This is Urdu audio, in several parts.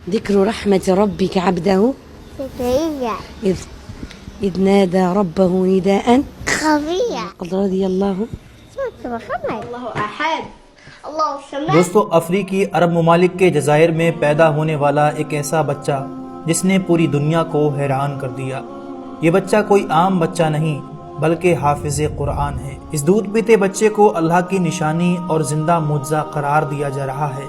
ذكر رحمة ربك عبده زكريا إذ نادى ربه نداء خفيا قد رضي الله سورة محمد الله أحد الله الصمد. دوستو، افریقی عرب ممالک کے جزائر میں پیدا ہونے والا ایک ایسا بچہ جس نے پوری دنیا کو حیران کر دیا۔ یہ بچہ کوئی عام بچہ نہیں بلکہ حافظ قرآن ہے۔ اس دودھ پیتے بچے کو اللہ کی نشانی اور زندہ معجزہ قرار دیا جا رہا ہے،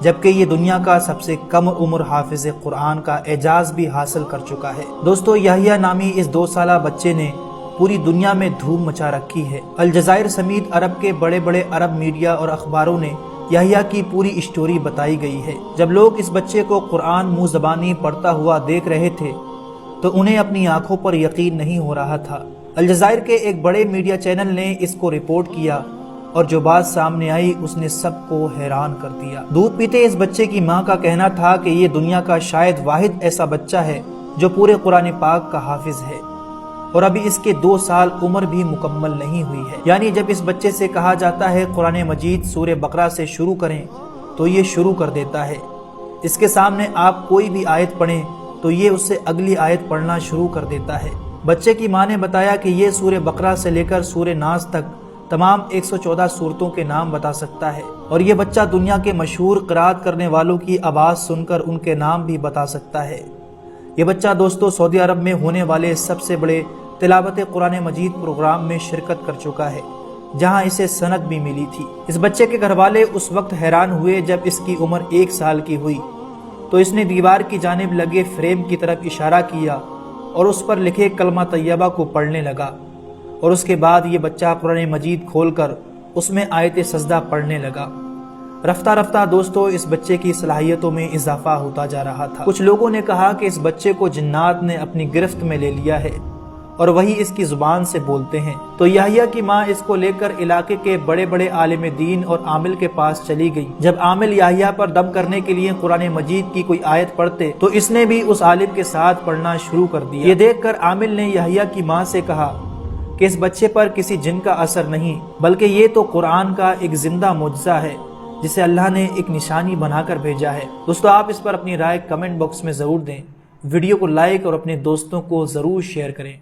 جبکہ یہ دنیا کا سب سے کم عمر حافظ قرآن کا اعزاز بھی حاصل کر چکا ہے۔ دوستو، یحییٰ نامی اس 2 سالہ بچے نے پوری دنیا میں دھوم مچا رکھی ہے۔ الجزائر سمیت عرب کے بڑے بڑے عرب میڈیا اور اخباروں نے یحییٰ کی پوری اسٹوری بتائی گئی ہے۔ جب لوگ اس بچے کو قرآن منہ زبانی پڑھتا ہوا دیکھ رہے تھے تو انہیں اپنی آنکھوں پر یقین نہیں ہو رہا تھا۔ الجزائر کے ایک بڑے میڈیا چینل نے اس کو رپورٹ کیا اور جو بات سامنے آئی اس نے سب کو حیران کر دیا۔ دودھ پیتے اس بچے کی ماں کا کہنا تھا کہ یہ دنیا کا شاید واحد ایسا بچہ ہے جو پورے قرآن پاک کا حافظ ہے، اور ابھی اس کے 2 سال عمر بھی مکمل نہیں ہوئی ہے۔ یعنی جب اس بچے سے کہا جاتا ہے قرآن مجید سورہ بقرہ سے شروع کریں تو یہ شروع کر دیتا ہے۔ اس کے سامنے آپ کوئی بھی آیت پڑھیں تو یہ اس سے اگلی آیت پڑھنا شروع کر دیتا ہے۔ بچے کی ماں نے بتایا کہ یہ سورہ بقرہ سے لے کر سورہ ناس تک تمام 114 سورتوں کے نام بتا سکتا ہے، اور یہ بچہ دنیا کے مشہور قرات کرنے والوں کی آواز سن کر ان کے نام بھی بتا سکتا ہے۔ یہ بچہ دوستو سعودی عرب میں ہونے والے سب سے بڑے تلاوت قرآن مجید پروگرام میں شرکت کر چکا ہے، جہاں اسے سند بھی ملی تھی۔ اس بچے کے گھر والے اس وقت حیران ہوئے جب اس کی عمر 1 سال کی ہوئی تو اس نے دیوار کی جانب لگے فریم کی طرف اشارہ کیا اور اس پر لکھے کلمہ طیبہ کو پڑھنے لگا، اور اس کے بعد یہ بچہ قرآن مجید کھول کر اس میں آیت سجدہ پڑھنے لگا۔ رفتہ رفتہ دوستو اس بچے کی صلاحیتوں میں اضافہ ہوتا جا رہا تھا۔ کچھ لوگوں نے کہا کہ اس بچے کو جنات نے اپنی گرفت میں لے لیا ہے اور وہی اس کی زبان سے بولتے ہیں۔ تو یحییٰ کی ماں اس کو لے کر علاقے کے بڑے بڑے عالم دین اور عامل کے پاس چلی گئی۔ جب عامل یحییٰ پر دم کرنے کے لیے قرآن مجید کی کوئی آیت پڑھتے تو اس نے بھی اس عالم کے ساتھ پڑھنا شروع کر دیا۔ یہ دیکھ کر عامل نے یحییٰ کی ماں سے کہا کہ اس بچے پر کسی جن کا اثر نہیں، بلکہ یہ تو قرآن کا ایک زندہ معجزہ ہے جسے اللہ نے ایک نشانی بنا کر بھیجا ہے۔ دوستو، آپ اس پر اپنی رائے کمنٹ باکس میں ضرور دیں، ویڈیو کو لائک اور اپنے دوستوں کو ضرور شیئر کریں۔